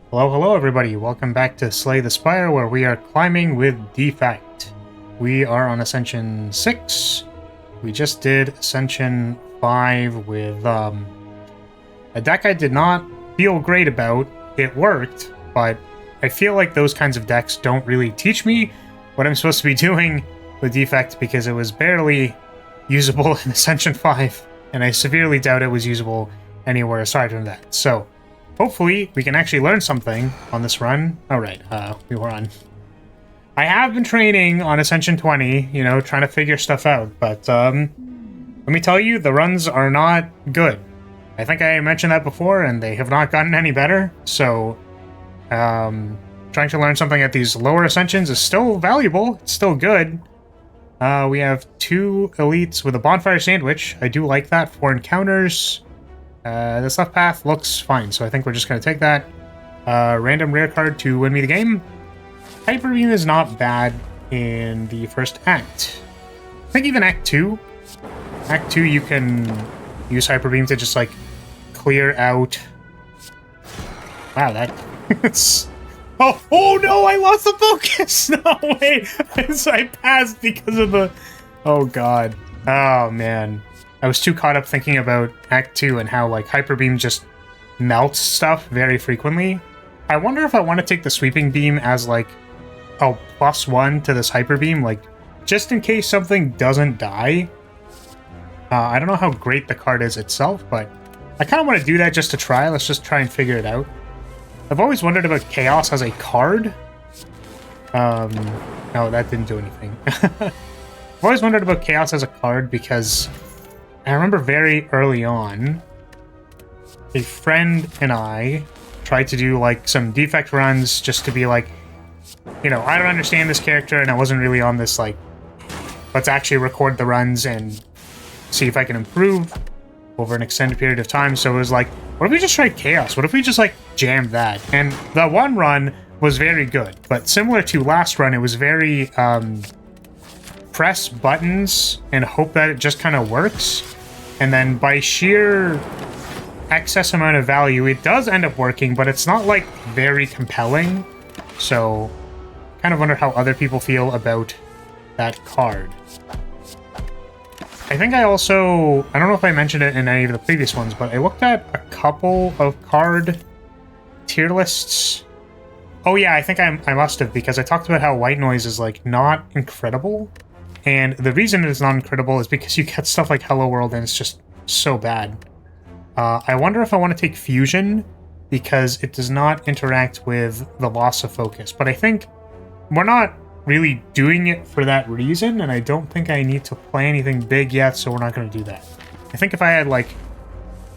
Hello, hello everybody. Welcome back to Slay the Spire, where we are climbing with defect. We are on Ascension 6. We just did Ascension 5 with a deck I did not feel great about. It worked, but I feel like those kinds of decks don't really teach me what I'm supposed to be doing with defect because it was barely usable in Ascension 5, and I severely doubt it was usable anywhere aside from that. So hopefully, we can actually learn something on this run. Alright, we were on. I have been training on Ascension 20, you know, trying to figure stuff out, but, let me tell you, the runs are not good. I think I mentioned that before, and they have not gotten any better, so, trying to learn something at these lower Ascensions is still valuable, it's still good. We have 2 elites with a bonfire sandwich. I do like that for encounters. This left path looks fine, so I think we're just going to take that. Random rare card to win me the game. Hyper Beam is not bad in the first act. I think even Act 2. Act 2, you can use Hyper Beam to just, like, clear out... Wow, that... oh no, I lost the focus! No, way! I passed because of the... Oh, God. Oh, man. I was too caught up thinking about Act 2 and how, like, Hyper Beam just melts stuff very frequently. I wonder if I want to take the Sweeping Beam as, like, a +1 to this Hyper Beam, like, just in case something doesn't die. I don't know how great the card is itself, but I kind of want to do that just to try. Let's just try and figure it out. I've always wondered about Chaos as a card. No, that didn't do anything. I've always wondered about Chaos as a card because... I remember very early on, a friend and I tried to do, like, some defect runs just to be like, you know, I don't understand this character, and I wasn't really on this, like, let's actually record the runs and see if I can improve over an extended period of time. So it was like, what if we just tried Chaos? What if we just, like, jammed that? And the one run was very good, but similar to last run, it was very, press buttons and hope that it just kind of works. And then by sheer excess amount of value, it does end up working, but it's not, like, very compelling. So, kind of wonder how other people feel about that card. I think I also... I don't know if I mentioned it in any of the previous ones, but I looked at a couple of card tier lists. Oh yeah, I think I must have, because I talked about how White Noise is, like, not incredible. And the reason it is not incredible is because you get stuff like Hello World and it's just so bad. I wonder if I want to take Fusion because it does not interact with the loss of focus. But I think we're not really doing it for that reason, and I don't think I need to play anything big yet, so we're not going to do that. I think if I had, like,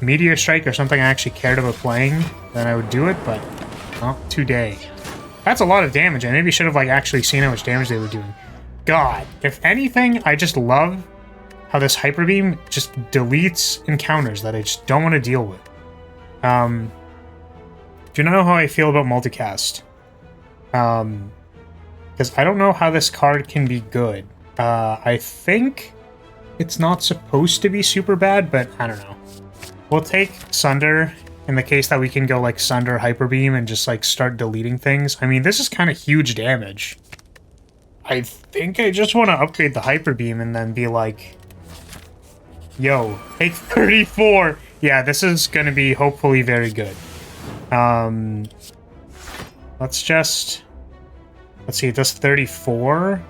Meteor Strike or something I actually cared about playing, then I would do it, but not today. That's a lot of damage. I maybe should have, like, actually seen how much damage they were doing. God, if anything, I just love how this Hyper Beam just deletes encounters that I just don't want to deal with. Do you know how I feel about multicast? Because I don't know how this card can be good. I think it's not supposed to be super bad, but I don't know. We'll take Sunder in the case that we can go, like, Sunder Hyper Beam and just, like, start deleting things. I mean, this is kind of huge damage. I think I just want to upgrade the Hyper Beam and then be like, yo, take 34. Yeah, this is going to be hopefully very good. Let's see, it does 34.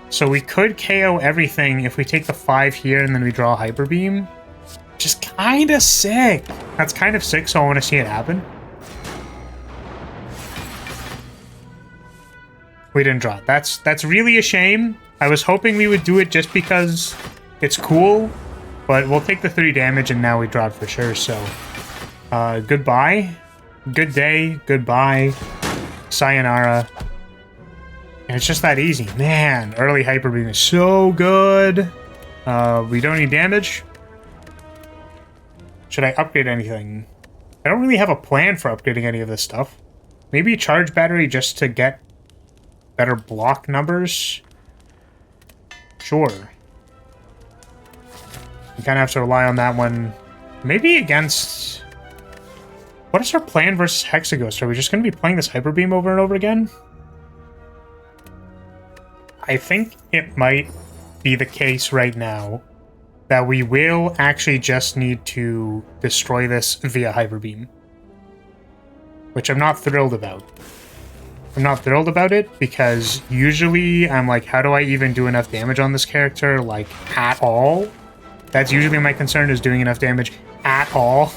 So we could KO everything if we take the 5 here and then we draw Hyper Beam. Just kind of sick. That's kind of sick, so I want to see it happen. We didn't draw it. That's really a shame. I was hoping we would do it just because it's cool, but we'll take the 3 damage and now we draw it for sure, so... goodbye. Good day. Goodbye. Sayonara. And it's just that easy. Man, early Hyper Beam is so good. We don't need damage. Should I upgrade anything? I don't really have a plan for upgrading any of this stuff. Maybe charge battery just to get better block numbers? Sure. You kind of have to rely on that one. Maybe against What is our plan versus Hexaghost? Are we just going to be playing this Hyper Beam over and over again? I think it might be the case right now that we will actually just need to destroy this via Hyper Beam. Which I'm not thrilled about. I'm not thrilled about it because usually I'm like, how do I even do enough damage on this character, like, at all? That's usually my concern, is doing enough damage at all.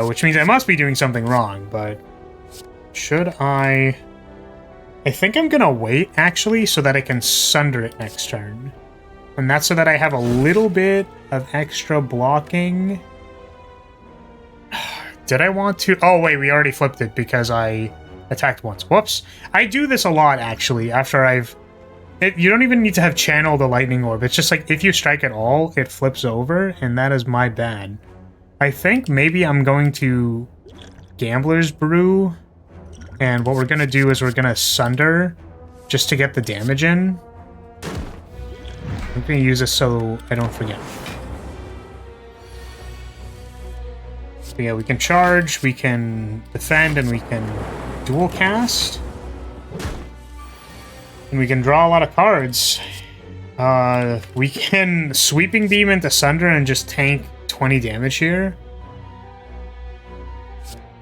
Which means I must be doing something wrong, but should I think I'm gonna wait, actually, so that I can Sunder it next turn. And that's so that I have a little bit of extra blocking. Did I want to? Oh, wait, we already flipped it because I attacked once. Whoops. I do this a lot, actually, after I've... you don't even need to have channeled the lightning orb. It's just like, if you strike at all, it flips over, and that is my bad. I think maybe I'm going to Gambler's Brew, and what we're going to do is we're going to Sunder just to get the damage in. I'm going to use this so I don't forget. So yeah, we can charge, we can defend, and we can dual cast. And we can draw a lot of cards. We can Sweeping Beam into Sunder and just tank 20 damage here.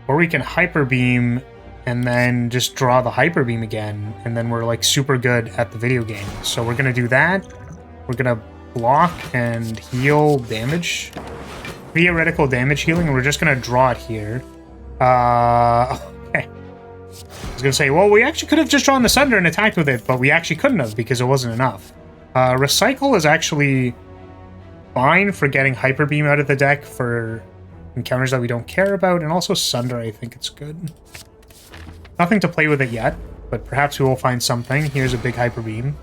Or we can Hyper Beam and then just draw the Hyper Beam again, and then we're like super good at the video game. So we're gonna do that. We're gonna block and heal damage. Theoretical damage healing, and we're just gonna draw it here. Okay. I was gonna say, well, we actually could have just drawn the Sunder and attacked with it, but we actually couldn't have because it wasn't enough. Recycle is actually fine for getting Hyper Beam out of the deck for encounters that we don't care about, and also Sunder, I think it's good. Nothing to play with it yet, but perhaps we will find something. Here's a big Hyper Beam.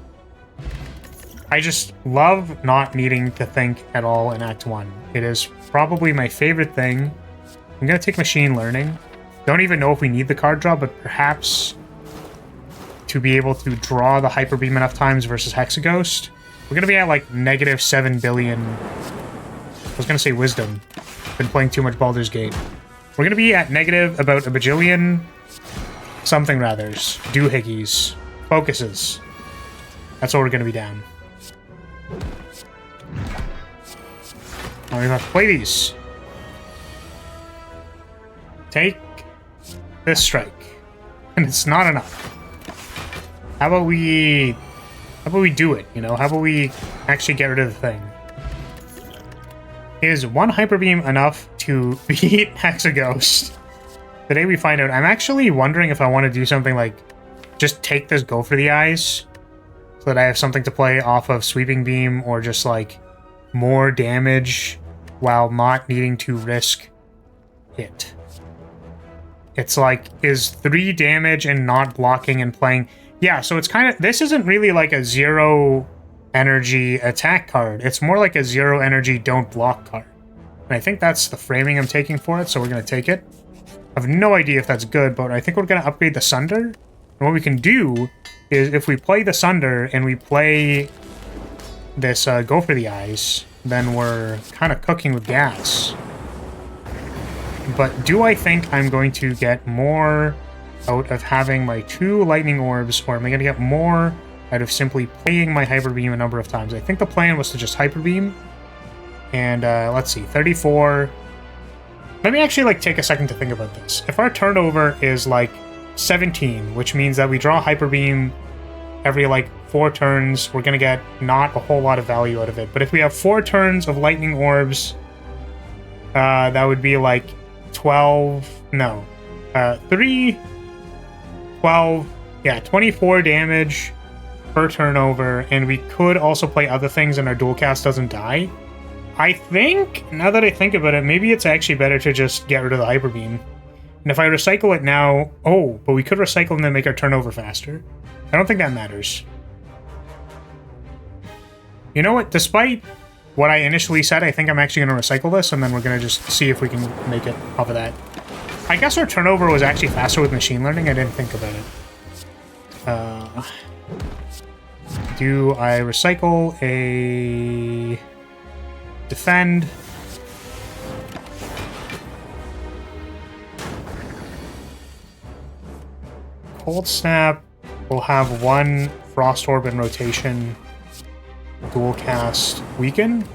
I just love not needing to think at all in Act 1. It is probably my favorite thing. I'm going to take Machine Learning. Don't even know if we need the card draw, but perhaps to be able to draw the Hyper Beam enough times versus Hexaghost. We're going to be at like negative 7 billion. I was going to say Wisdom. Been playing too much Baldur's Gate. We're going to be at negative about a bajillion something rathers. Doohickeys. Focuses. That's what we're going to be down. Now we have to play these. Take this strike. And it's not enough. How about we do it, you know? How about we actually get rid of the thing? Is one Hyper Beam enough to beat Hexaghost? Today we find out. I'm actually wondering if I want to do something like just take this Go for the Eyes so that I have something to play off of Sweeping Beam, or just like more damage while not needing to risk it. It's like, is 3 damage and not blocking and playing... Yeah, so it's kind of... This isn't really like a 0 energy attack card. It's more like a 0 energy don't block card. And I think that's the framing I'm taking for it, so we're going to take it. I have no idea if that's good, but I think we're going to upgrade the Sunder. And what we can do is if we play the Sunder and we play this Go for the Eyes, then we're kind of cooking with gas. But do I think I'm going to get more out of having my 2 lightning orbs, or am I going to get more out of simply playing my Hyper Beam a number of times? I think the plan was to just Hyper Beam. And let's see, 34. Let me actually like take a second to think about this. If our turnover is like 17, which means that we draw Hyper Beam every like 4 turns, we're going to get not a whole lot of value out of it. But if we have 4 turns of lightning orbs, that would be like 12, no, 3, 12, yeah, 24 damage per turnover, and we could also play other things and our dual cast doesn't die. I think, now that I think about it, maybe it's actually better to just get rid of the Hyper Beam. And if I recycle it now, oh, but we could recycle and then make our turnover faster. I don't think that matters. You know what, despite what I initially said, I think I'm actually going to recycle this, and then we're going to just see if we can make it off of that. I guess our turnover was actually faster with Machine Learning. I didn't think about it. Do I recycle a... defend? Cold Snap. We'll have one Frost Orb in rotation. Dual cast Weaken.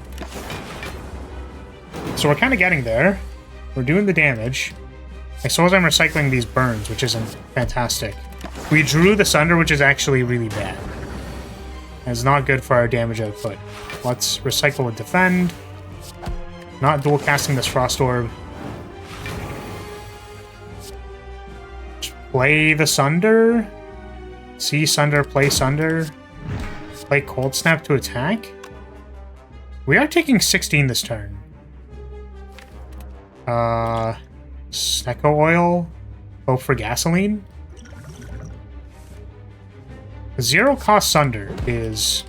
So we're kind of getting there. We're doing the damage. I suppose I'm recycling these burns, which isn't fantastic. We drew the Sunder, which is actually really bad. It's not good for our damage output. Let's recycle and defend. Not dual casting this Frost Orb. Play the Sunder. See Sunder, play Sunder. Play Cold Snap to attack. We are taking 16 this turn. Snecko Oil. Hope for Gasoline. Zero cost Sunder is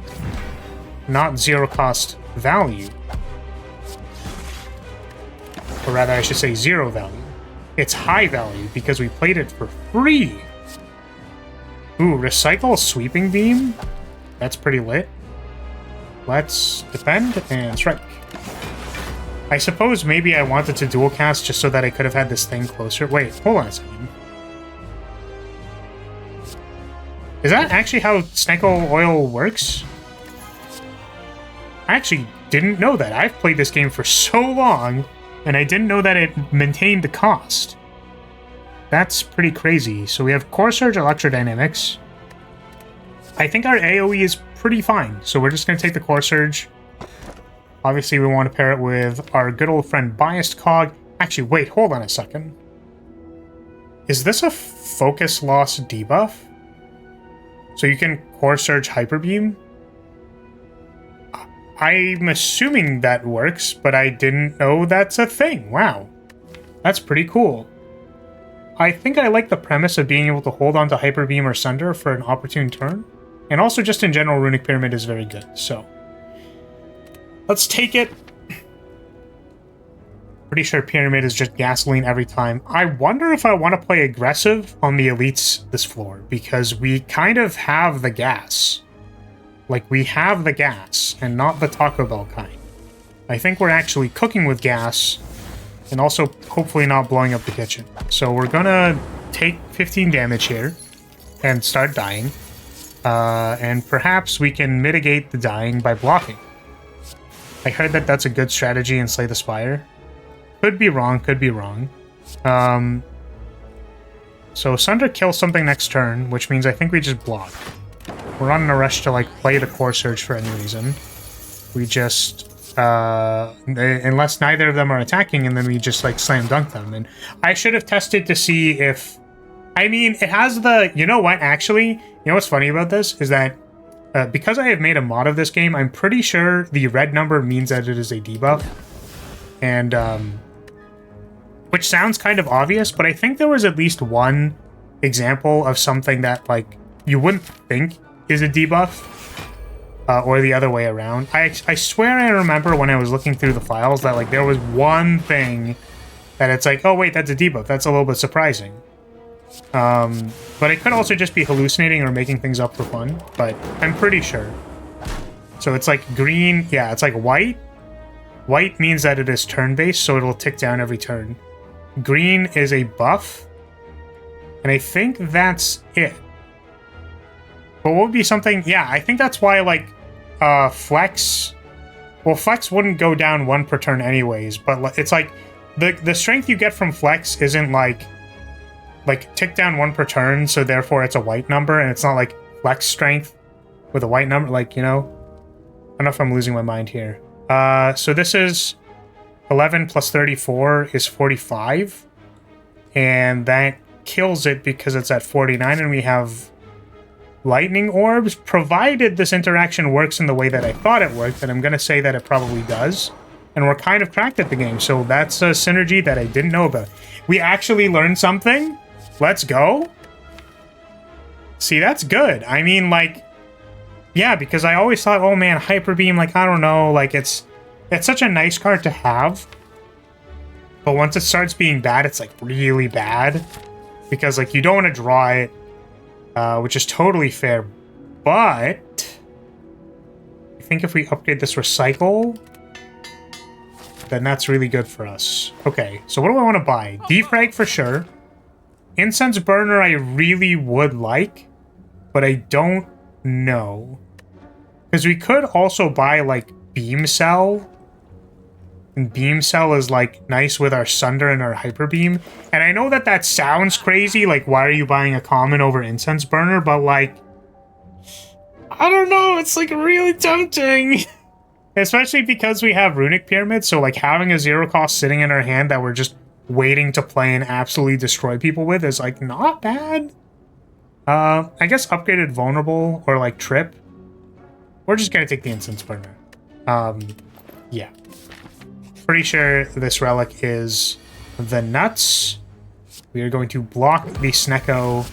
not zero cost value. Or rather, I should say zero value. It's high value because we played it for free. Ooh, recycle Sweeping Beam? That's pretty lit. Let's defend and strike. I suppose maybe I wanted to dual cast just so that I could have had this thing closer. Wait, hold on a second. Is that actually how Snecko Oil works? I actually didn't know that. I've played this game for so long, and I didn't know that it maintained the cost. That's pretty crazy. So we have Core Surge Electrodynamics. I think our AoE is pretty fine, so we're just going to take the Core Surge. Obviously, we want to pair it with our good old friend Biased Cog. Actually, wait, hold on a second. Is this a focus loss debuff? So you can Core Surge Hyper Beam? I'm assuming that works, but I didn't know that's a thing. Wow. That's pretty cool. I think I like the premise of being able to hold on to Hyper Beam or Sunder for an opportune turn. And also just in general, Runic Pyramid is very good, so... Let's take it. Pretty sure Pyramid is just gasoline every time. I wonder if I want to play aggressive on the elites this floor, because we kind of have the gas. Like, we have the gas, and not the Taco Bell kind. I think we're actually cooking with gas, and also hopefully not blowing up the kitchen. So we're gonna take 15 damage here, and start dying. And perhaps we can mitigate the dying by blocking. I heard that that's a good strategy in Slay the Spire. Could be wrong, could be wrong. So Sunder kills something next turn, which means I think we just block. We're not in a rush to, like, play the Core Surge for any reason. We just... unless neither of them are attacking, and then we just, like, slam dunk them. And I should have tested to see if... I mean, it has the... You know what, actually? You know what's funny about this? Is that because I have made a mod of this game, I'm pretty sure the red number means that it is a debuff. And, which sounds kind of obvious, but I think there was at least one example of something that, like, you wouldn't think is a debuff, or the other way around. I swear I remember when I was looking through the files that, like, there was one thing that it's like, oh wait, that's a debuff. That's a little bit surprising. But it could also just be hallucinating or making things up for fun, but I'm pretty sure. So it's like green, yeah, it's like white. White means that it is turn-based, so it'll tick down every turn. Green is a buff, and I think that's it. But what would be something... Yeah, I think that's why, like, Flex... Well, Flex wouldn't go down 1 per turn anyways, but it's like... The strength you get from Flex isn't, like, tick down 1 per turn, so therefore it's a white number, and it's not, like, Flex strength with a white number, like, you know? I don't know if I'm losing my mind here. So this is 11 plus 34 is 45, and that kills it because it's at 49, and we have lightning orbs, provided this interaction works in the way that I thought it worked, and I'm going to say that it probably does. And we're kind of cracked at the game, so that's a synergy that I didn't know about. We actually learned something. Let's go. See, that's good. I mean, like, yeah, because I always thought, oh man, Hyper Beam, like, I don't know, like, it's such a nice card to have. But once it starts being bad, it's, like, really bad. Because, like, you don't want to draw it, which is totally fair. But I think if we upgrade this Recycle, then that's really good for us. Okay, so what do I want to buy? Defrag for sure. Incense burner I really would like, but I don't know. Because we could also buy, like, beam cell. And beam cell is, like, nice with our sunder and our hyper beam. And I know that that sounds crazy, like, why are you buying a common over incense burner? But, like, I don't know, it's, like, really tempting. Especially because we have runic pyramids, so, like, having a 0 cost sitting in our hand that we're just waiting to play and absolutely destroy people with is, like, not bad. I guess upgraded vulnerable or, like, trip. We're just gonna take the incense burner. Yeah. Pretty sure this relic is the nuts. We are going to block the Snecko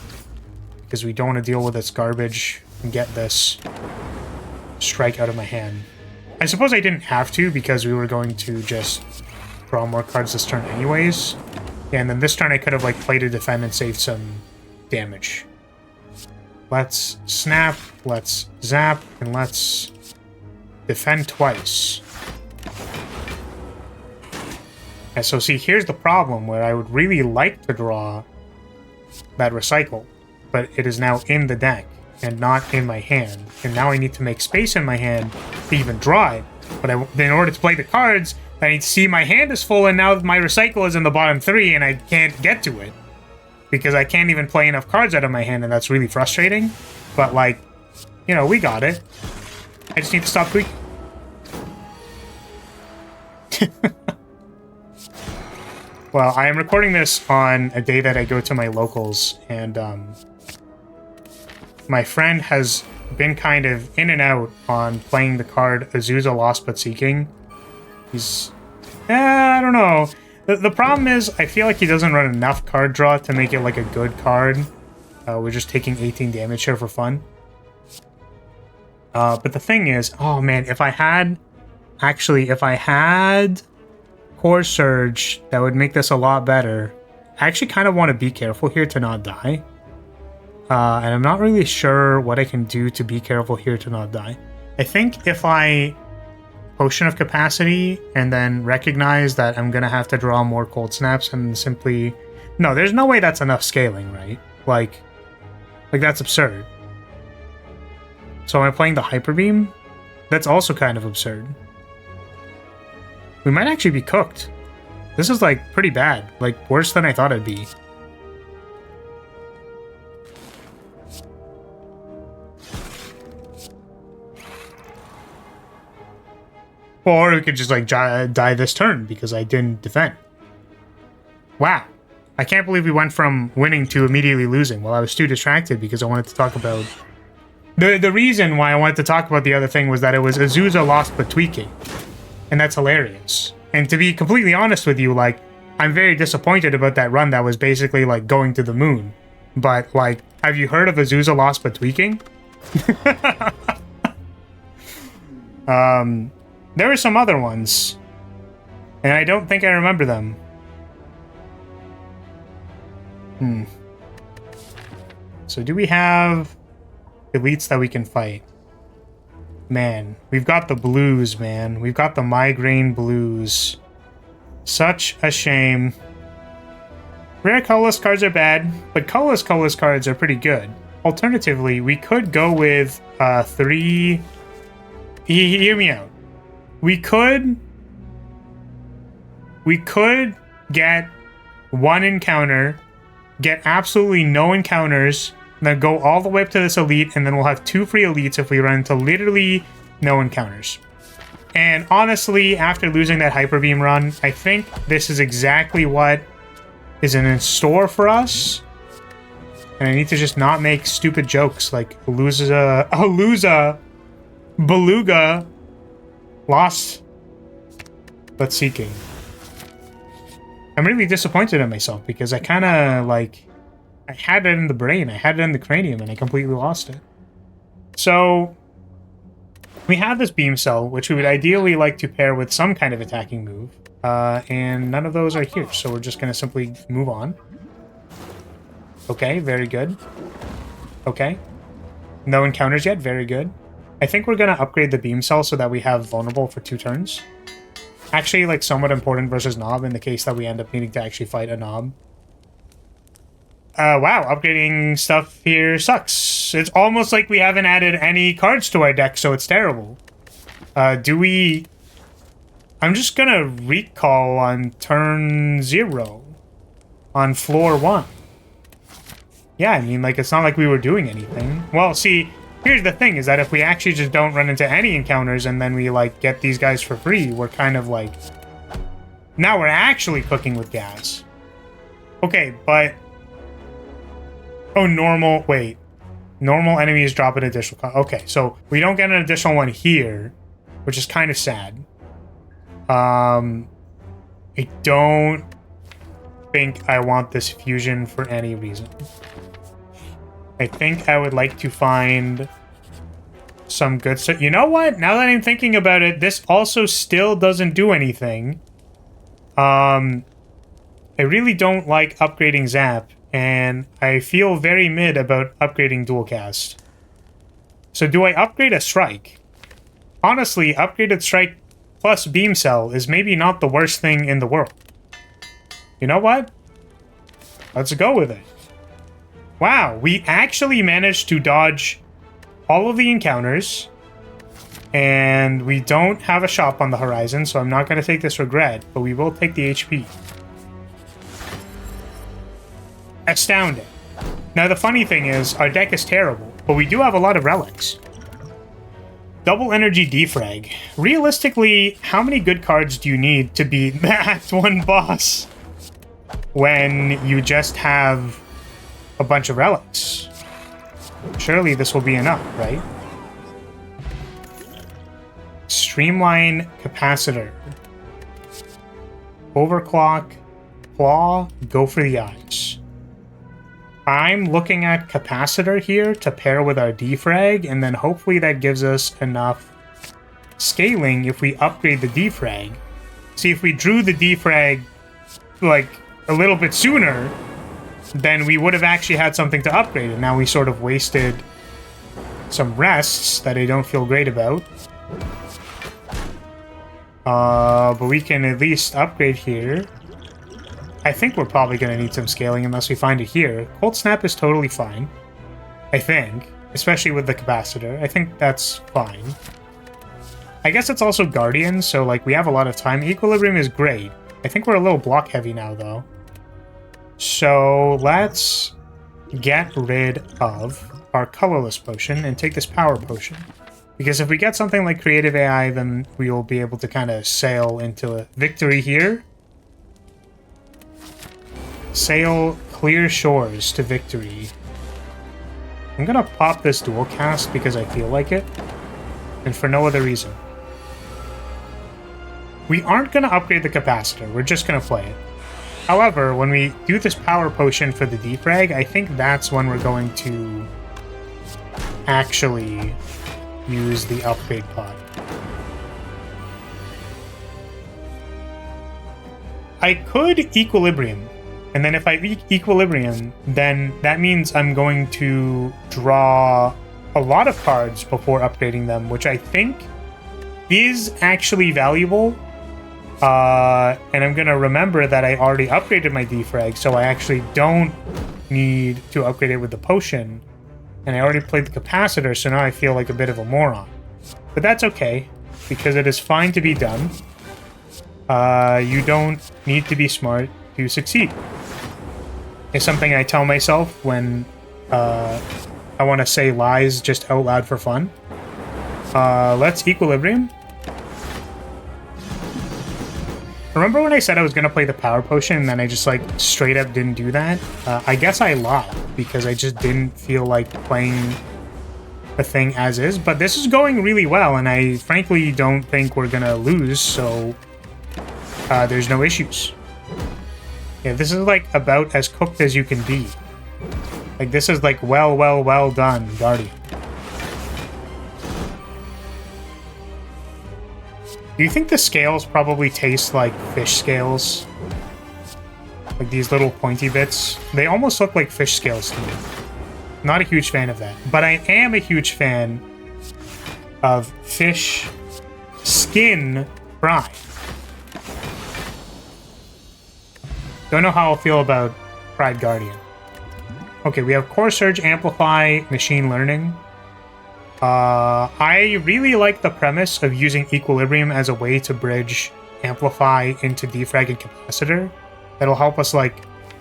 because we don't want to deal with its garbage and get this strike out of my hand. I suppose I didn't have to because we were going to just draw more cards this turn anyways. Yeah, and then this turn I could have, like, played to defend and saved some damage. Let's snap, let's zap, and let's defend twice. And so see, here's the problem where I would really like to draw that recycle, but it is now in the deck and not in my hand. And now I need to make space in my hand to even draw it. But in order to play the cards, I need to see my hand is full, and now my recycle is in the bottom 3 and I can't get to it. Because I can't even play enough cards out of my hand, and that's really frustrating. But, like, you know, we got it. I just need to stop tweaking. Well, I am recording this on a day that I go to my locals, and my friend has been kind of in and out on playing the card Azusa Lost But Seeking. He's... I don't know. The problem is, I feel like he doesn't run enough card draw to make it, like, a good card. We're just taking 18 damage here for fun. But the thing is... Oh, man, if I had... Actually, if I had... Core Surge, that would make this a lot better. I actually kind of want to be careful here to not die. And I'm not really sure what I can do to be careful here to not die. I think if I Potion of Capacity and then recognize that I'm going to have to draw more Cold Snaps and simply... No, there's no way that's enough scaling, right? Like that's absurd. So am I playing the Hyper Beam? That's also kind of absurd. We might actually be cooked. This is, like, pretty bad. Like, worse than I thought it'd be. Or we could just, like, die this turn because I didn't defend. Wow. I can't believe we went from winning to immediately losing. Well, I was too distracted because I wanted to talk about... The reason why I wanted to talk about the other thing was that it was Azusa Lost But Tweaking. And that's hilarious. And to be completely honest with you, like, I'm very disappointed about that run that was basically, like, going to the moon. But, like, have you heard of Azusa Lost But Tweaking? There were some other ones. And I don't think I remember them. So do we have elites that we can fight? Man, we've got the blues, man. We've got the migraine blues. Such a shame. Rare colorless cards are bad, but colorless cards are pretty good. Alternatively, we could go with 3... Hear me out. We could get 1 encounter, get absolutely no encounters, then go all the way up to this elite, and then we'll have 2 free elites if we run into literally no encounters. And honestly, after losing that Hyper Beam run, I think this is exactly what is in store for us. And I need to just not make stupid jokes like Alusa, Beluga, Lost But Seeking. I'm really disappointed in myself because I kind of, like... I had it in the brain, I had it in the cranium, and I completely lost it. So, we have this beam cell, which we would ideally like to pair with some kind of attacking move, and none of those are here, so we're just going to simply move on. Okay, very good. Okay. No encounters yet, very good. I think we're going to upgrade the beam cell so that we have vulnerable for 2 turns. Actually, like, somewhat important versus Nob in the case that we end up needing to actually fight a Nob. Wow, upgrading stuff here sucks. It's almost like we haven't added any cards to our deck, so it's terrible. Do we... I'm just gonna recall on turn 0. On floor 1. Yeah, I mean, like, it's not like we were doing anything. Well, see, here's the thing, is that if we actually just don't run into any encounters and then we, like, get these guys for free, we're kind of, like... Now we're actually cooking with gas. Okay, but... Oh, normal... Wait. Normal enemies drop an additional... Okay, so we don't get an additional one here, which is kind of sad. I don't think I want this fusion for any reason. I think I would like to find some good stuff. You know what? Now that I'm thinking about it, this also still doesn't do anything. I really don't like upgrading Zap, and I feel very mid about upgrading Dual Cast. So do I upgrade a Strike? Honestly, upgraded Strike plus Beam Cell is maybe not the worst thing in the world. You know what? Let's go with it. Wow, we actually managed to dodge all of the encounters. And we don't have a shop on the horizon, so I'm not going to take this regret, but we will take the HP. Astounding. Now, the funny thing is, our deck is terrible, but we do have a lot of relics. Double energy defrag. Realistically, how many good cards do you need to beat the Act 1 boss when you just have a bunch of relics? Surely this will be enough, right? Streamline Capacitor. Overclock. Claw. Go for the eyes. I'm looking at Capacitor here to pair with our defrag, and then hopefully that gives us enough scaling if we upgrade the defrag. See, if we drew the defrag, like, a little bit sooner, then we would have actually had something to upgrade, and now we sort of wasted some rests that I don't feel great about. But we can at least upgrade here. I think we're probably going to need some scaling unless we find it here. Cold Snap is totally fine. I think. Especially with the Capacitor. I think that's fine. I guess it's also Guardian, so like we have a lot of time. Equilibrium is great. I think we're a little block heavy now, though. So let's get rid of our colorless potion and take this power potion. Because if we get something like Creative AI, then we will be able to kind of sail into a victory here. Sail clear shores to victory. I'm gonna pop this dual cast because I feel like it, and for no other reason. We aren't gonna upgrade the capacitor, we're just gonna play it. However, when we do this power potion for the defrag, I think that's when we're going to actually use the upgrade pod. I could Equilibrium. And then if I Equilibrium, then that means I'm going to draw a lot of cards before upgrading them, which I think is actually valuable. And I'm going to remember that I already upgraded my defrag, so I actually don't need to upgrade it with the potion. And I already played the capacitor, so now I feel like a bit of a moron. But that's okay, because it is fine to be done. You don't need to be smart to succeed. It's something I tell myself when I want to say lies just out loud for fun. Let's Equilibrium. Remember when I said I was going to play the power potion and then I just like straight up didn't do that? I guess I lied because I just didn't feel like playing the thing as is. But this is going really well and I frankly don't think we're going to lose, so there's no issues. Yeah, this is like about as cooked as you can be. Like this is like well done, Guardian. Do you think the scales probably taste like fish scales? Like these little pointy bits? They almost look like fish scales to me. Not a huge fan of that. But I am a huge fan of fish skin fry. Don't know how I'll feel about Fried Guardian. Okay, we have Core Surge, Amplify, Machine Learning. I really like the premise of using Equilibrium as a way to bridge Amplify into Defrag and Capacitor. That'll help us, like,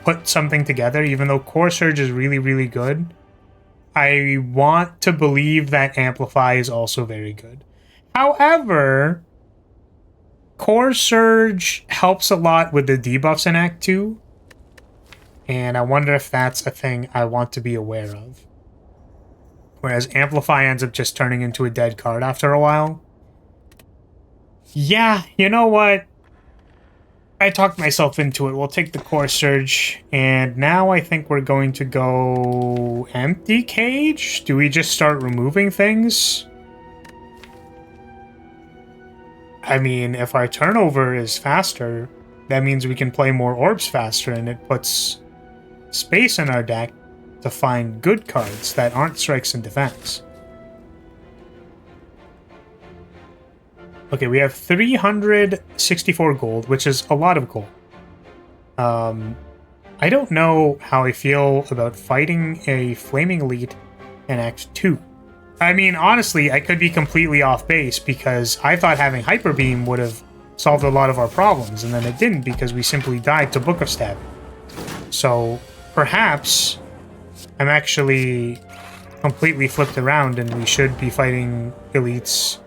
put something together, even though Core Surge is really, really good. I want to believe that Amplify is also very good. However, Core Surge helps a lot with the debuffs in Act 2, and I wonder if that's a thing I want to be aware of. Whereas Amplify ends up just turning into a dead card after a while. Yeah, you know what? I talked myself into it. We'll take the Core Surge, and now I think we're going to go Empty Cage? Do we just start removing things? I mean, if our turnover is faster, that means we can play more orbs faster, and it puts space in our deck to find good cards that aren't strikes and defense. Okay, we have 364 gold, which is a lot of gold. I don't know how I feel about fighting a Flaming Elite in Act 2. I mean, honestly, I could be completely off base because I thought having Hyper Beam would have solved a lot of our problems, and then it didn't because we simply died to Book of Stabbing. So, perhaps I'm actually completely flipped around and we should be fighting elites.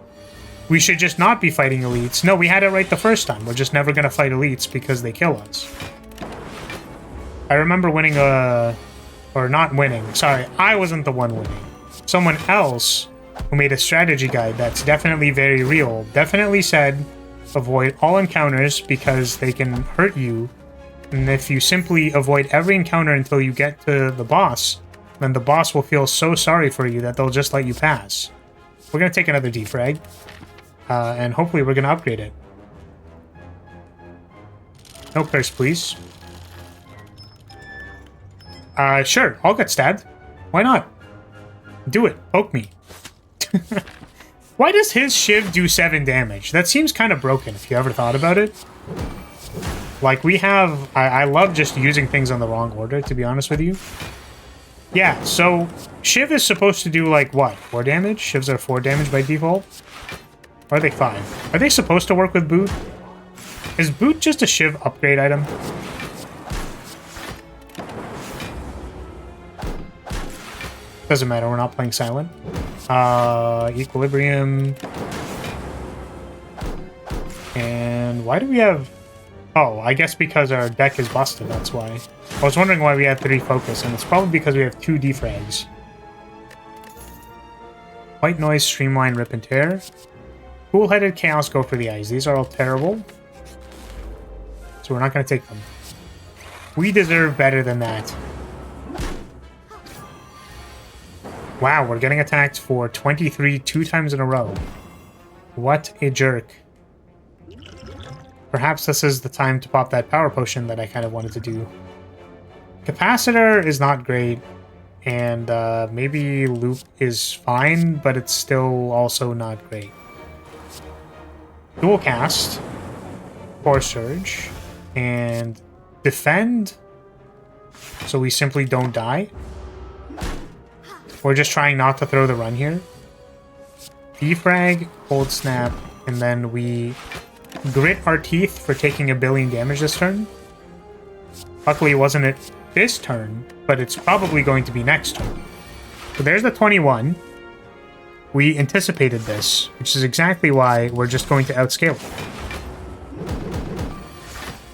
We should just not be fighting elites. No, we had it right the first time. We're just never going to fight elites because they kill us. I remember winning or not winning. Sorry, I wasn't the one winning. Someone else who made a strategy guide that's definitely very real definitely said avoid all encounters because they can hurt you. And if you simply avoid every encounter until you get to the boss, then the boss will feel so sorry for you that they'll just let you pass. We're going to take another defrag, and hopefully we're going to upgrade it. No curse, please. Sure, I'll get stabbed. Why not? Do it. Poke me. Why does his Shiv do 7 damage? That seems kind of broken, if you ever thought about it. Like, we have... I love just using things on the wrong order, to be honest with you. Yeah, so Shiv is supposed to do, like, what? 4 damage? Shivs are 4 damage by default? Or are they 5? Are they supposed to work with Boot? Is Boot just a Shiv upgrade item? Doesn't matter, we're not playing Silent. Equilibrium. And why do we have... Oh, I guess because our deck is busted, that's why. I was wondering why we had 3 focus, and it's probably because we have 2 defrags. White Noise, Streamline, Rip and Tear. Cool-Headed, Chaos, go for the eyes. These are all terrible. So we're not going to take them. We deserve better than that. Wow, we're getting attacked for 23 2 times in a row. What a jerk. Perhaps this is the time to pop that power potion that I kind of wanted to do. Capacitor is not great, and maybe Loop is fine, but it's still also not great. Dual Cast, Core Surge, and Defend, so we simply don't die. We're just trying not to throw the run here. Defrag, Cold Snap, and then we grit our teeth for taking 1 billion damage this turn. Luckily, it wasn't it this turn, but it's probably going to be next turn. So there's the 21. We anticipated this, which is exactly why we're just going to outscale it.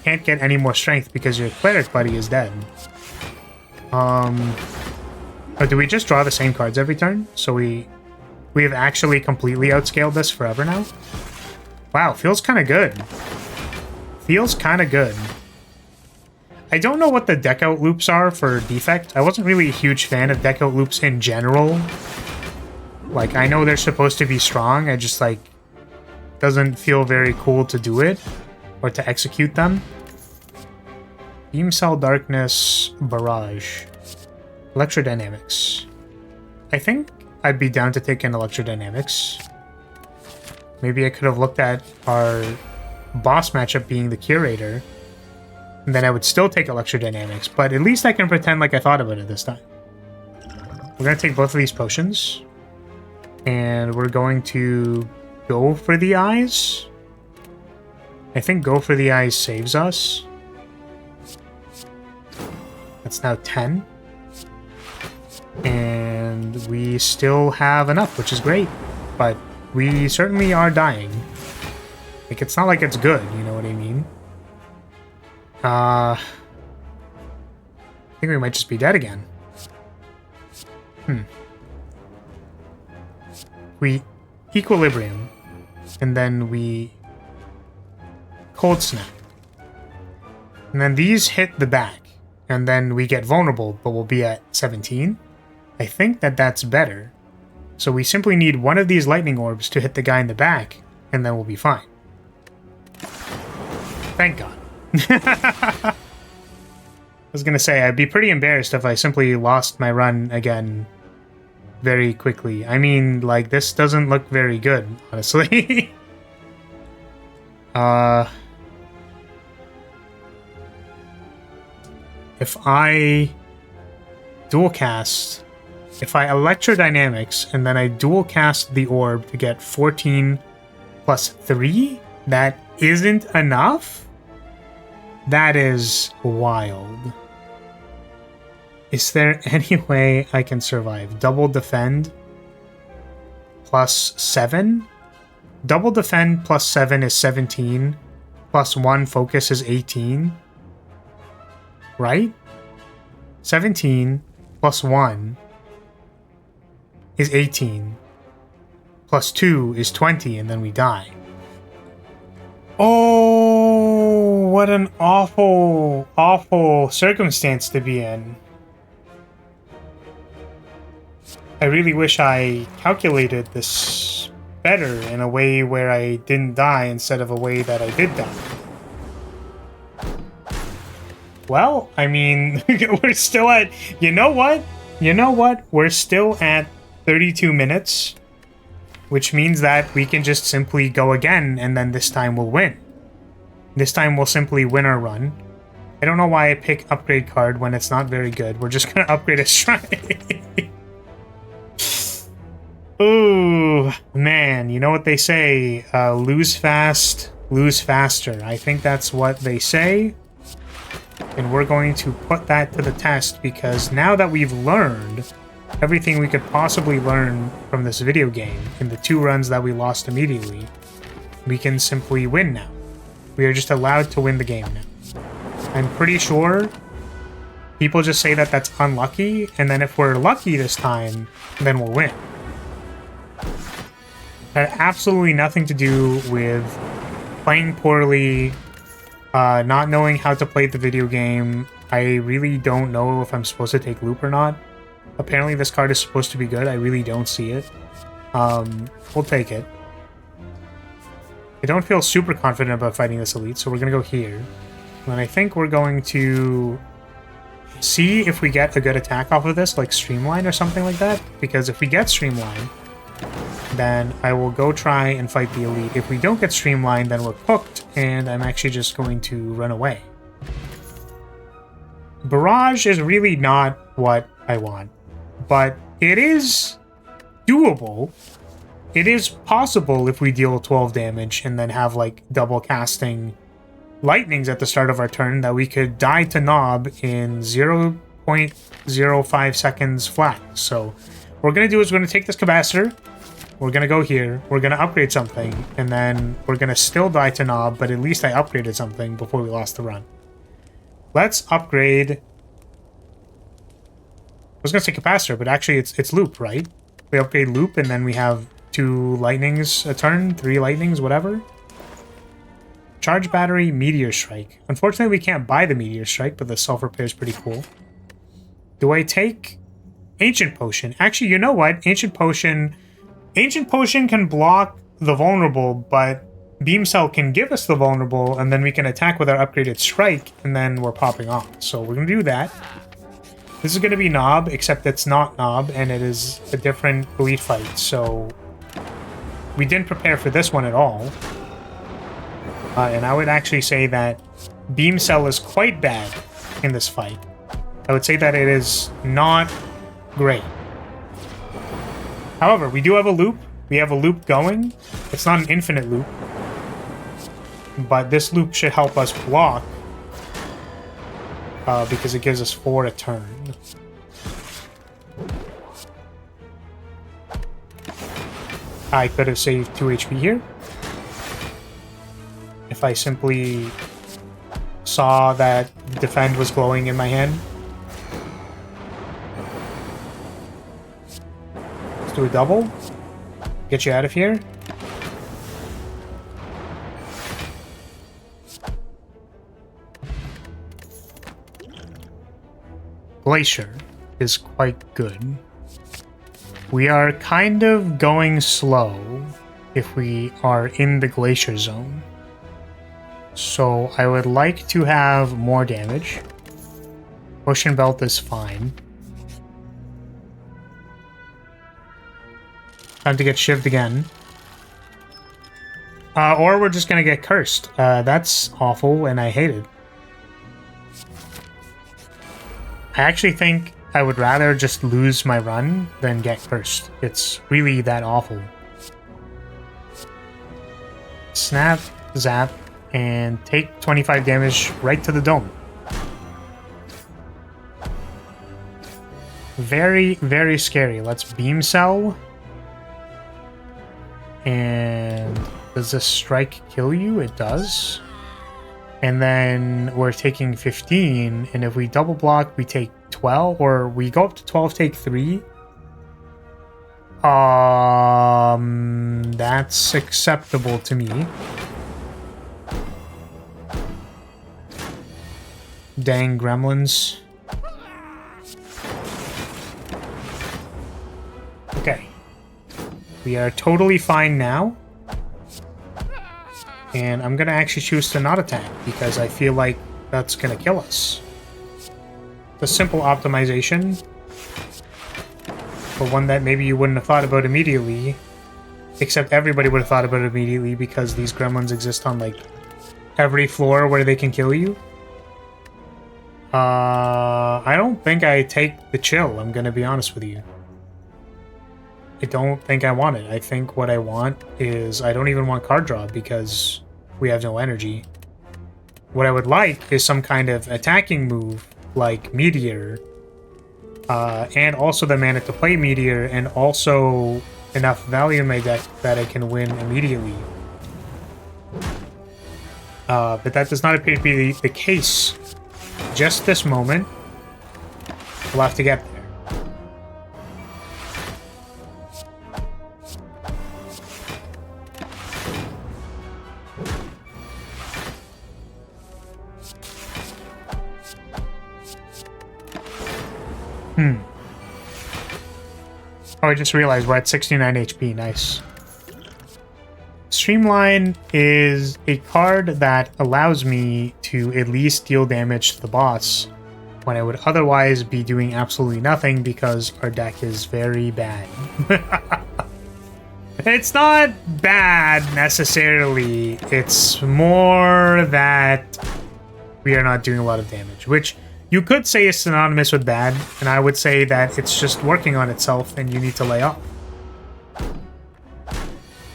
Can't get any more strength because your cleric buddy is dead. Or do we just draw the same cards every turn? So we have actually completely outscaled this forever now? Wow, feels kind of good. Feels kind of good. I don't know what the deck out loops are for Defect. I wasn't really a huge fan of deck out loops in general. Like, I know they're supposed to be strong, I just, like, doesn't feel very cool to do it, or to execute them. Beam Cell, Darkness, Barrage. Electrodynamics. I think I'd be down to take in Electrodynamics. Maybe I could have looked at our boss matchup being the Curator, and then I would still take Electrodynamics, but at least I can pretend like I thought about it this time. We're going to take both of these potions. And we're going to go for the eyes. I think go for the eyes saves us. That's now 10. And we still have enough, which is great. But we certainly are dying. Like, it's not like it's good, you know what I mean? I think we might just be dead again. We equilibrium, and then we cold snap. And then these hit the back, and then we get vulnerable, but we'll be at 17. I think that that's better. So we simply need one of these lightning orbs to hit the guy in the back, and then we'll be fine. Thank God. I was gonna say, I'd be pretty embarrassed if I simply lost my run again very quickly. I mean, like, this doesn't look very good, honestly. If I dual cast, if I electrodynamics and then I dual cast the orb to get 14 plus 3, that isn't enough? That is wild. Is there any way I can survive? Double defend plus 7? Double defend plus 7 is 17. Plus 1 focus is 18. Right? 17 plus 1 is 18. Plus 2 is 20, and then we die. Oh, what an awful, awful circumstance to be in. I really wish I calculated this better in a way where I didn't die instead of a way that I did die. Well, I mean, we're still at... You know what? You know what? We're still at 32 minutes, which means that we can just simply go again, and then this time we'll win. This time we'll simply win our run. I don't know why I pick upgrade card when it's not very good. We're just going to upgrade a shrine. Ooh, man, you know what they say, lose fast, lose faster. I think that's what they say, and we're going to put that to the test, because now that we've learned everything we could possibly learn from this video game in the 2 runs that we lost immediately, we can simply win now. We are just allowed to win the game now. I'm pretty sure people just say that that's unlucky, and then if we're lucky this time, then we'll win. Had absolutely nothing to do with playing poorly, not knowing how to play the video game. I really don't know if I'm supposed to take loop or not. Apparently this card is supposed to be good. I really don't see it. We'll take it. I don't feel super confident about fighting this elite, so we're going to go here. And I think we're going to see if we get a good attack off of this, like Streamline or something like that. Because if we get Streamline, then I will go try and fight the elite. If we don't get Streamlined, then we're cooked, and I'm actually just going to run away. Barrage is really not what I want, but it is doable. It is possible if we deal 12 damage and then have, like, double casting lightnings at the start of our turn that we could die to Knob in 0.05 seconds flat. So what we're going to do is we're going to take this capacitor. We're going to go here, we're going to upgrade something, and then we're going to still die to Knob, but at least I upgraded something before we lost the run. Let's upgrade... I was going to say capacitor, but actually it's loop, right? We upgrade loop, and then we have 2 lightnings a turn, 3 lightnings, whatever. Charge battery, meteor strike. Unfortunately, we can't buy the meteor strike, but the self repair is pretty cool. Do I take ancient potion? Actually, you know what? Ancient potion can block the vulnerable, but beam cell can give us the vulnerable, and then we can attack with our upgraded strike, and then we're popping off. So we're going to do that. This is going to be Knob, except it's not Knob, and it is a different elite fight, so we didn't prepare for this one at all. And I would actually say that beam cell is quite bad in this fight. I would say that it is not great. However, we do have a loop. We have a loop going. It's not an infinite loop. But this loop should help us block. Because it gives us 4 a turn. I could have saved 2 HP here. If I simply saw that defend was glowing in my hand. Let's do a double. Get you out of here. Glacier is quite good. We are kind of going slow if we are in the glacier zone. So I would like to have more damage. Ocean Belt is fine. Time to get shivved again. Or we're just gonna get cursed. That's awful and I hate it. I actually think I would rather just lose my run than get cursed. It's really that awful. Snap, zap, and take 25 damage right to the dome. Very, very scary. Let's beam cell. And does this strike kill you? It does. And then we're taking 15, and if we double block, we take 12, or we go up to 12, take 3. That's acceptable to me. Dang gremlins. Okay. We are totally fine now. And I'm gonna actually choose to not attack, because I feel like that's gonna kill us. The simple optimization, but one that maybe you wouldn't have thought about immediately, except everybody would have thought about it immediately because these gremlins exist on like every floor where they can kill you. I don't think I take the chill, I'm gonna be honest with you. I don't think I want it. I think what I want is... I don't even want card draw because we have no energy. What I would like is some kind of attacking move like Meteor. And also the mana to play Meteor, and also enough value in my deck that I can win immediately. But that does not appear to be the case. Just this moment. We'll have to get there. Oh, I just realized we're at 69 HP. Nice. Streamline is a card that allows me to at least deal damage to the boss when I would otherwise be doing absolutely nothing because our deck is very bad. It's not bad necessarily. It's more that we are not doing a lot of damage, which you could say is synonymous with bad, and I would say that it's just working on itself and you need to lay off.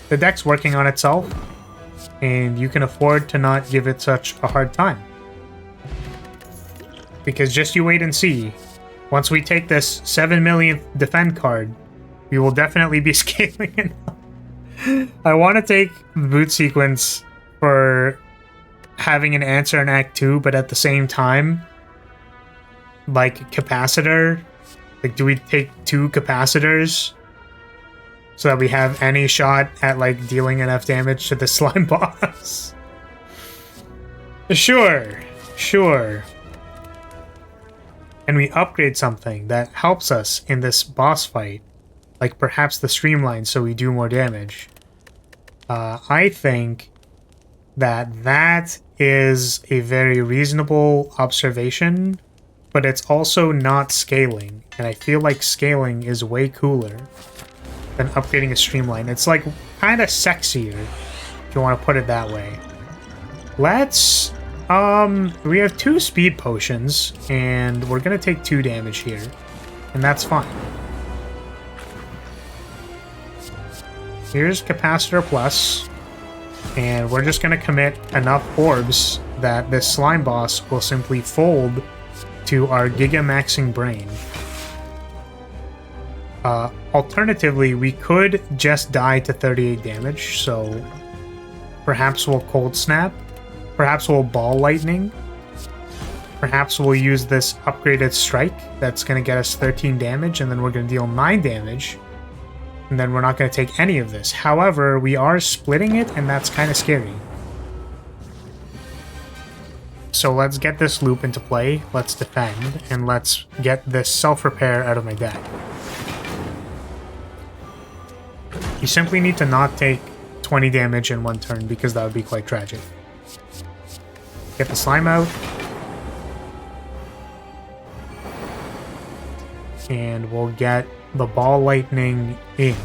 The deck's working on itself, and you can afford to not give it such a hard time. Because just you wait and see. Once we take this 7 millionth defend card, we will definitely be scaling enough. I want to take the boot sequence for having an answer in Act 2, but at the same time, like capacitor, like do we take 2 capacitors so that we have any shot at like dealing enough damage to the slime boss? Sure. And we upgrade something that helps us in this boss fight, like perhaps the streamline so we do more damage. I think that is a very reasonable observation, but it's also not scaling, and I feel like scaling is way cooler than upgrading a streamline. It's like kind of sexier, if you want to put it that way. Let's we have 2 speed potions, and we're gonna take 2 damage here, and that's fine. Here's capacitor plus, and we're just going to commit enough orbs that this slime boss will simply fold to our Gigamaxing brain. Alternatively, we could just die to 38 damage, so perhaps we'll Cold Snap, perhaps we'll Ball Lightning, perhaps we'll use this upgraded Strike that's going to get us 13 damage, and then we're going to deal 9 damage, and then we're not going to take any of this. However, we are splitting it, and that's kind of scary. So let's get this loop into play, let's defend, and let's get this self-repair out of my deck. You simply need to not take 20 damage in one turn, because that would be quite tragic. Get the slime out. And we'll get the Ball Lightning in.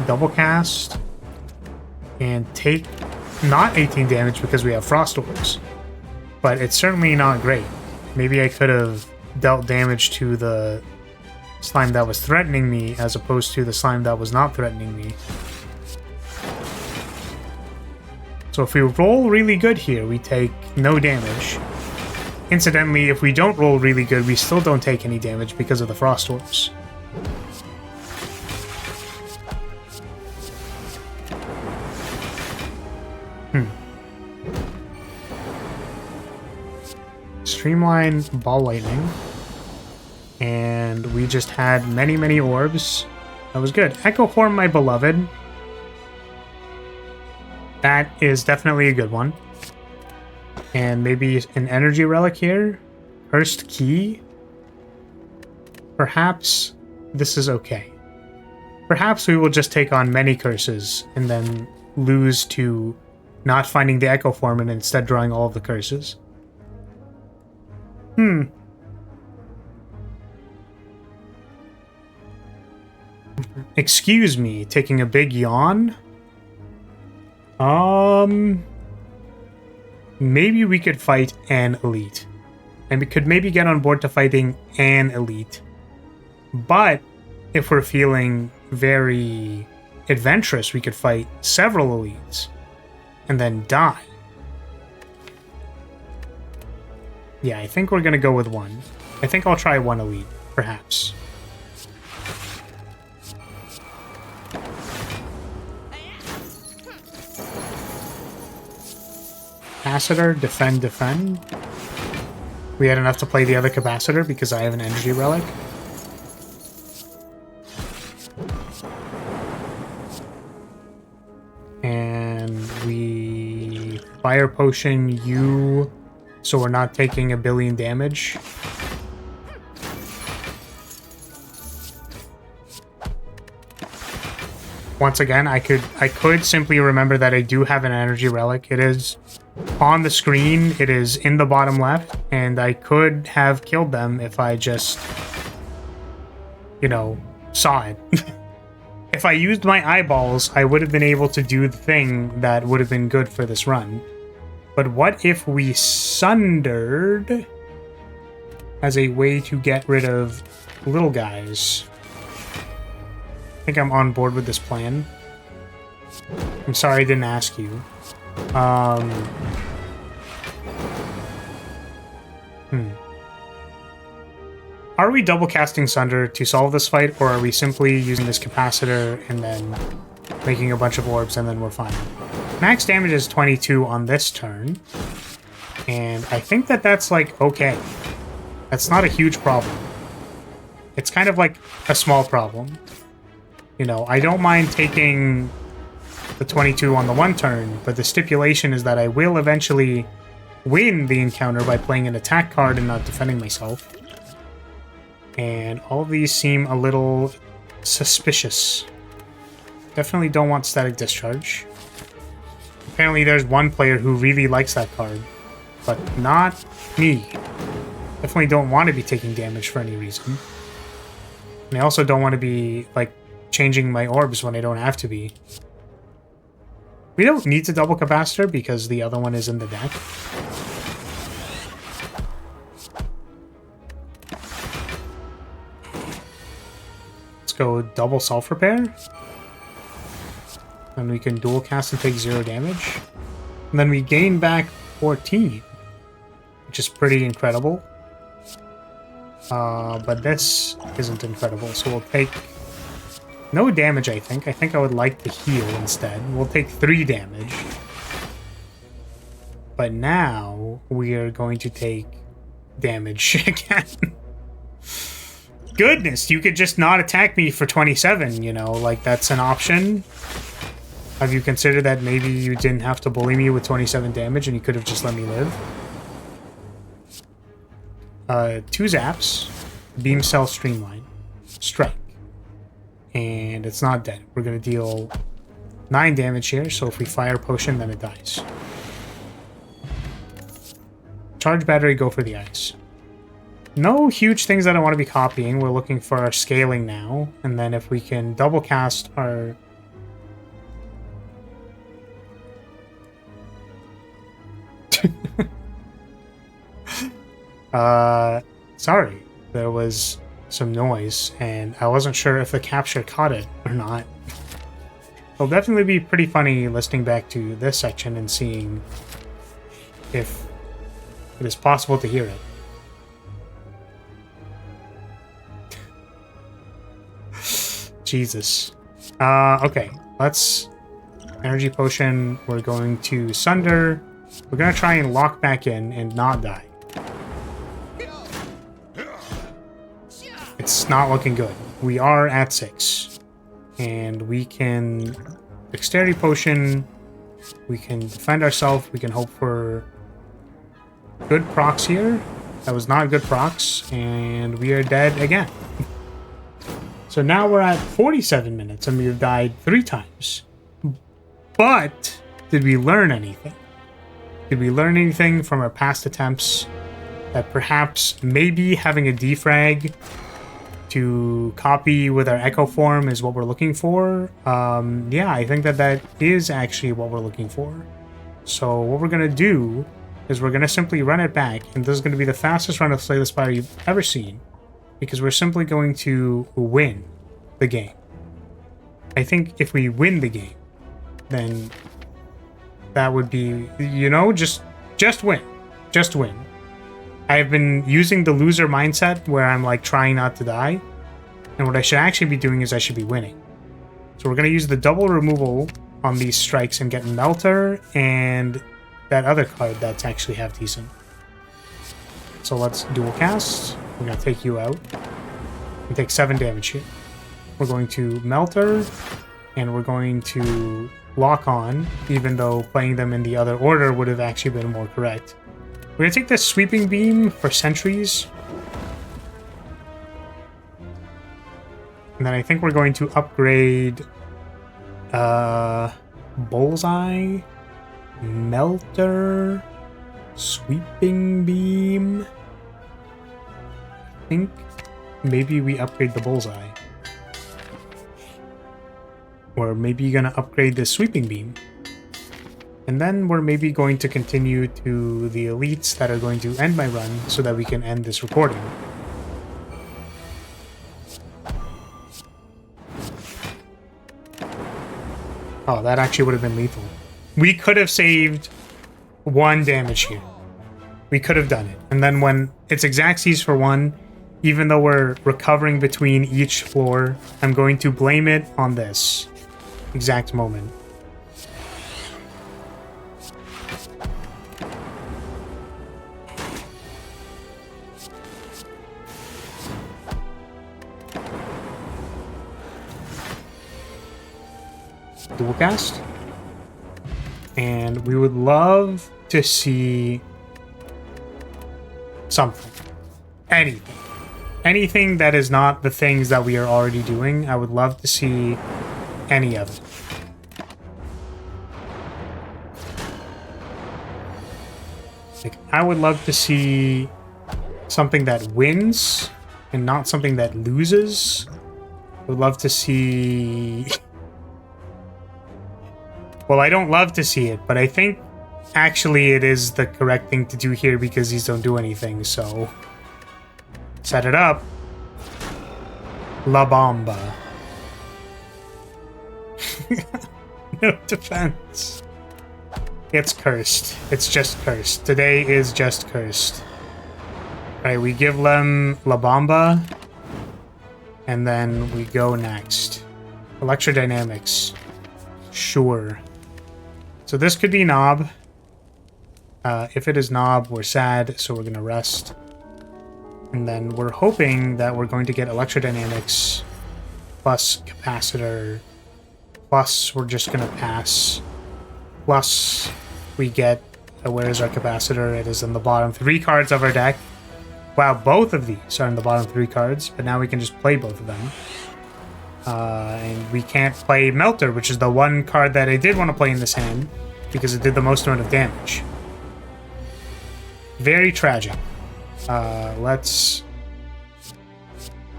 Double cast. And take not 18 damage because we have Frost Orbs. But it's certainly not great. Maybe I could have dealt damage to the slime that was threatening me as opposed to the slime that was not threatening me. So if we roll really good here, we take no damage. Incidentally, if we don't roll really good, we still don't take any damage because of the Frost Orbs. Streamline Ball Lightning. And we just had many, many orbs. That was good. Echo Form, my beloved. That is definitely a good one. And maybe an energy relic here. Cursed Key. Perhaps this is okay. Perhaps we will just take on many curses and then lose to not finding the Echo Form and instead drawing all of the curses. Excuse me, taking a big yawn? Maybe we could fight an elite. And we could maybe get on board to fighting an elite. But if we're feeling very adventurous, we could fight several elites and then die. Yeah, I think we're gonna go with one. I think I'll try one elite, perhaps. Capacitor, defend, defend. We had enough to play the other capacitor because I have an energy relic. And we fire potion you so we're not taking a billion damage. Once again, I could simply remember that I do have an energy relic. It is on the screen, it is in the bottom left, and I could have killed them if I just, you know, saw it. If I used my eyeballs, I would have been able to do the thing that would have been good for this run. But what if we sundered as a way to get rid of little guys? I think I'm on board with this plan. I'm sorry I didn't ask you. Are we double casting Sunder to solve this fight, or are we simply using this capacitor and then making a bunch of orbs and then we're fine? Max damage is 22 on this turn, and I think that that's like okay. That's not a huge problem. It's kind of like a small problem. You know, I don't mind taking the 22 on the one turn, but the stipulation is that I will eventually win the encounter by playing an attack card and not defending myself. And all of these seem a little suspicious. Definitely don't want Static Discharge. Apparently there's one player who really likes that card, but not me. Definitely don't want to be taking damage for any reason. And I also don't want to be, like, changing my orbs when I don't have to be. We don't need to double capacitor because the other one is in the deck. Let's go double self-repair. And we can dual cast and take 0 damage. And then we gain back 14, which is pretty incredible. But this isn't incredible, so we'll take no damage, I think. I think I would like to heal instead. We'll take 3 damage. But now we are going to take damage again. Goodness, you could just not attack me for 27, you know, like that's an option. Have you considered that maybe you didn't have to bully me with 27 damage and you could have just let me live? 2 zaps, beam cell streamline, strike. And it's not dead. We're going to deal 9 damage here, so if we fire potion, then it dies. Charge battery, go for the ice. No huge things that I want to be copying. We're looking for our scaling now. And then if we can double cast our... sorry. There was some noise, and I wasn't sure if the capture caught it or not. It'll definitely be pretty funny listening back to this section and seeing if it is possible to hear it. Jesus. Okay, let's... Energy potion, we're going to Sunder. We're going to try and lock back in and not die. It's not looking good. We are at 6. And we can... Dexterity potion. We can defend ourselves. We can hope for good procs here. That was not good procs. And we are dead again. So now we're at 47 minutes and we've died 3 times. But did we learn anything? Did we learn anything from our past attempts that perhaps maybe having a defrag to copy with our echo form is what we're looking for? Yeah, I think that is actually what we're looking for. So what we're going to do is we're going to simply run it back, and this is going to be the fastest run of Slay the Spire you've ever seen, because we're simply going to win the game. I think if we win the game, then that would be, you know, just win. Just win. I've been using the loser mindset where I'm like trying not to die. And what I should actually be doing is I should be winning. So we're going to use the double removal on these strikes and get Melter and that other card that's actually half decent. So let's dual cast. We're going to take you out. We take 7 damage here. We're going to Melter, and we're going to lock on, even though playing them in the other order would have actually been more correct. We're going to take this Sweeping Beam for sentries. And then I think we're going to upgrade Bullseye, Melter, Sweeping Beam. I think maybe we upgrade the Bullseye. Or maybe you're going to upgrade the Sweeping Beam. And then we're maybe going to continue to the elites that are going to end my run so that we can end this recording. Oh, that actually would have been lethal. We could have saved 1 damage here. We could have done it. And then when it's exact C's for 1, even though we're recovering between each floor, I'm going to blame it on this exact moment. Dual cast. And we would love to see something. Anything. Anything that is not the things that we are already doing. I would love to see any of it. Like, I would love to see something that wins and not something that loses. I would love to see... Well, I don't love to see it, but I think actually it is the correct thing to do here because these don't do anything, so... Set it up. La Bomba. No defense. It's cursed. It's just cursed. Today is just cursed. Alright, we give them La Bamba. And then we go next. Electrodynamics. Sure. So this could be Knob. If it is Knob, we're sad, so we're going to rest. And then we're hoping that we're going to get Electrodynamics plus Capacitor. Plus, we're just going to pass. Plus, we get... where is our Capacitor? It is in the bottom 3 cards of our deck. Wow, both of these are in the bottom 3 cards, but now we can just play both of them. And we can't play Melter, which is the one card that I did want to play in this hand, because it did the most amount of damage. Very tragic. Let's...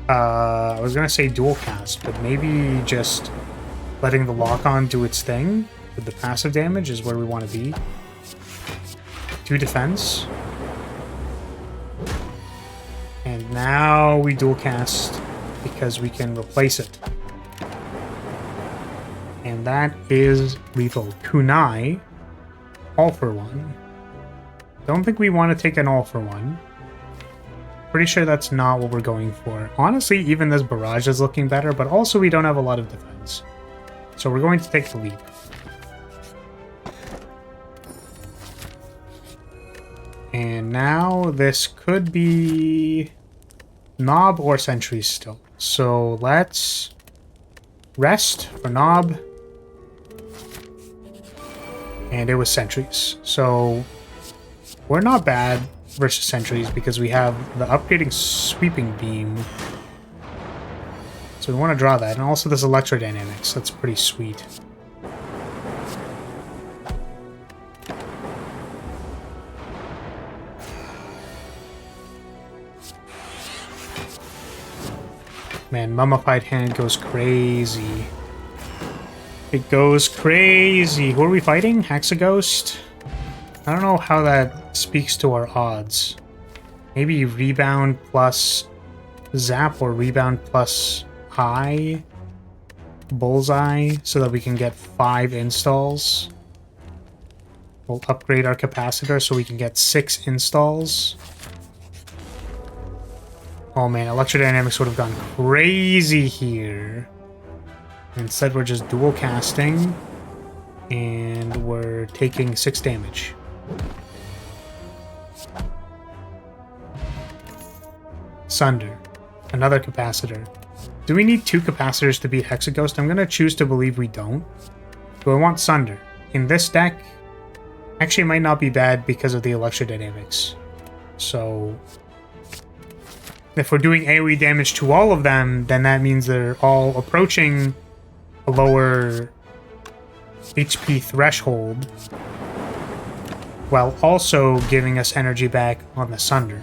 I was going to say dual cast, but maybe just letting the lock-on do its thing with the passive damage is where we want to be. 2 defense. And now we dual cast because we can replace it. And that is lethal. Kunai, all for 1. Don't think we want to take an all for 1. Pretty sure that's not what we're going for. Honestly, even this barrage is looking better, but also we don't have a lot of defense. So we're going to take the lead. And now this could be Knob or Sentry still. So let's rest for Knob. And it was Sentries. So we're not bad versus Sentries because we have the upgrading Sweeping Beam. So we want to draw that. And also this Electrodynamics. That's pretty sweet. Man, Mummified Hand goes crazy. It goes crazy. Who are we fighting? Hexaghost? I don't know how that speaks to our odds. Maybe Rebound plus Zap or Rebound plus High Bullseye so that we can get 5 installs. We'll upgrade our Capacitor so we can get 6 installs. Oh man, Electrodynamics would have gone crazy here. Instead, we're just dual casting. And we're taking 6 damage. Sunder. Another Capacitor. Do we need 2 Capacitors to beat Hexaghost? I'm going to choose to believe we don't. Do I want Sunder? In this deck, actually it might not be bad because of the Electrodynamics. So... if we're doing AoE damage to all of them, then that means they're all approaching a lower HP threshold, while also giving us energy back on the Sunder.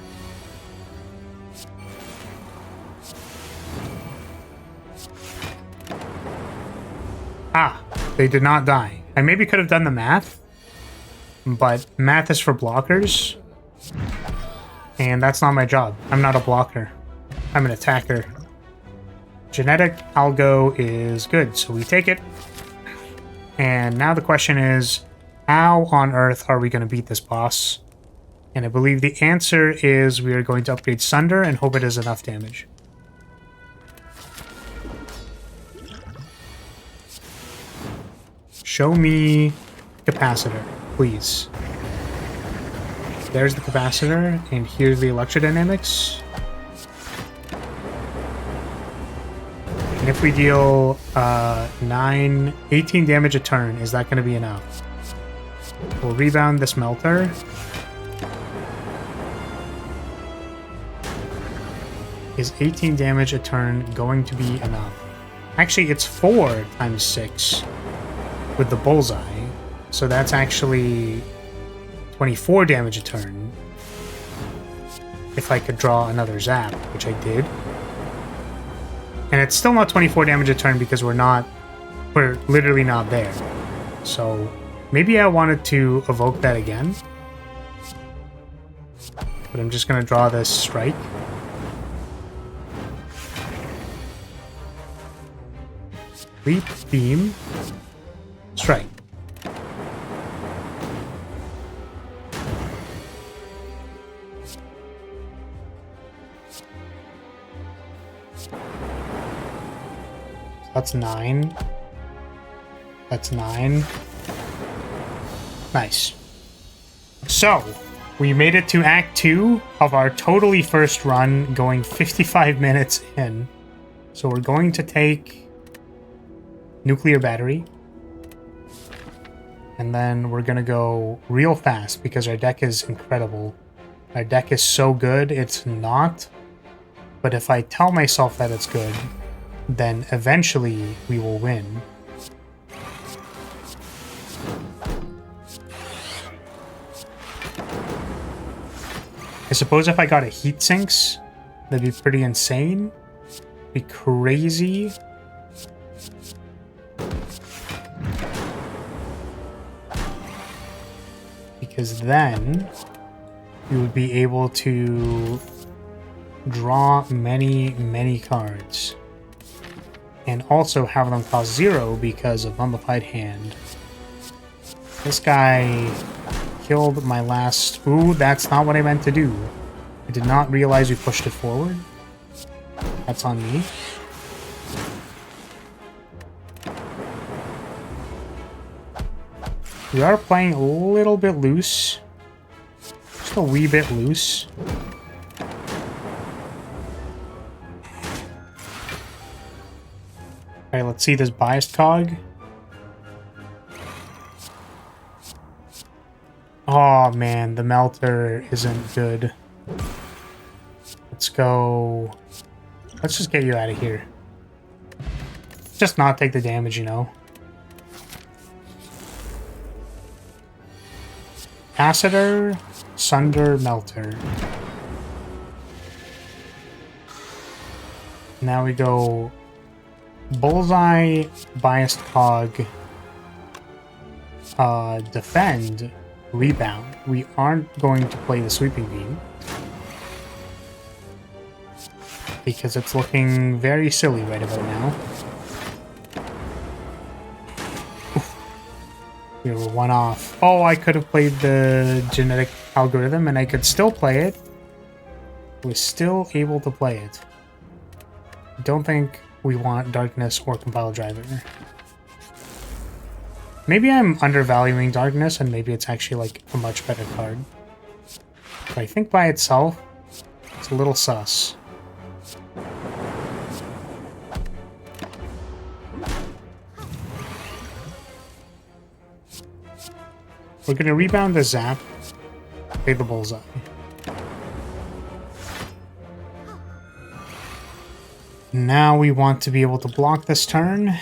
Ah, they did not die. I maybe could have done the math, but math is for blockers. And that's not my job. I'm not a blocker. I'm an attacker. Genetic Algo is good, so we take it. And now the question is, how on earth are we going to beat this boss? And I believe the answer is we are going to upgrade Sunder and hope it does enough damage. Show me Capacitor, please. There's the Capacitor, and here's the Electrodynamics. And if we deal 18 damage a turn, is that going to be enough? We'll rebound this Melter. Is 18 damage a turn going to be enough? Actually, it's 4 times 6 with the Bullseye. So that's actually 24 damage a turn. If I could draw another Zap, which I did. And it's still not 24 damage a turn because we're literally not there. So maybe I wanted to evoke that again. But I'm just going to draw this Strike. Leap, Beam. That's right. That's 9. That's 9. Nice. So, we made it to Act 2 of our totally first run, going 55 minutes in. So we're going to take nuclear battery. And then we're going to go real fast because our deck is incredible. Our deck is so good, it's not. But if I tell myself that it's good, then eventually we will win. I suppose if I got a heat sinks, that'd be pretty insane. Be crazy. Because then you would be able to draw many cards. And also have them cost 0 because of Mummified Hand. This guy killed my last... Ooh, that's not what I meant to do. I did not realize we pushed it forward. That's on me. We are playing a little bit loose. Just a wee bit loose. Alright, let's see this biased cog. Oh man, the melter isn't good. Let's go... Let's just get you out of here. Just not take the damage, you know. Capacitor, Sunder, Melter. Now we go Bullseye, Biased Cog, Defend, Rebound. We aren't going to play the Sweeping Beam because it's looking very silly right about now. We were one off. Oh, I could have played the genetic algorithm and I could still play it. We're still able to play it. Don't think we want Darkness or Compile Driver. Maybe I'm undervaluing Darkness and maybe it's actually like a much better card. But I think by itself, it's a little sus. We're going to rebound the Zap, play the Bullseye. Now we want to be able to block this turn.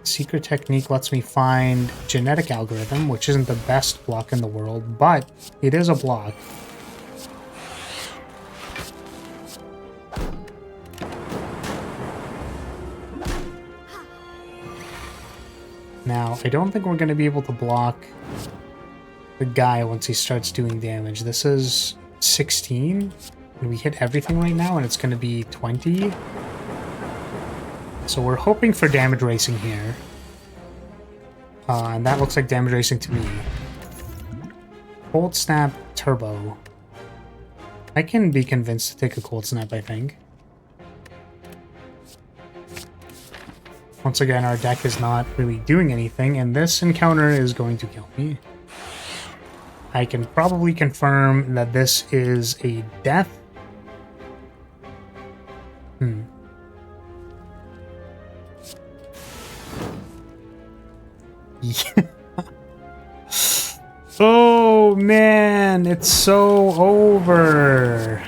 Secret Technique lets me find Genetic Algorithm, which isn't the best block in the world, but it is a block. Now, I don't think we're going to be able to block the guy once he starts doing damage. This is 16, and we hit everything right now, and it's going to be 20. So we're hoping for damage racing here. And that looks like damage racing to me. Cold Snap Turbo. I can be convinced to take a Cold Snap, I think. Once again, our deck is not really doing anything, and this encounter is going to kill me. I can probably confirm that this is a death. Oh man, it's so over.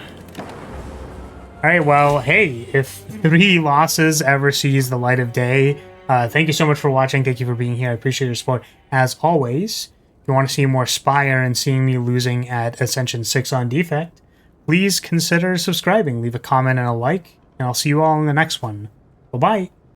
Alright, well, hey, if 3 losses ever sees the light of day, thank you so much for watching. Thank you for being here. I appreciate your support. As always, if you want to see more Spire and seeing me losing at Ascension 6 on Defect, please consider subscribing. Leave a comment and a like, and I'll see you all in the next one. Bye-bye.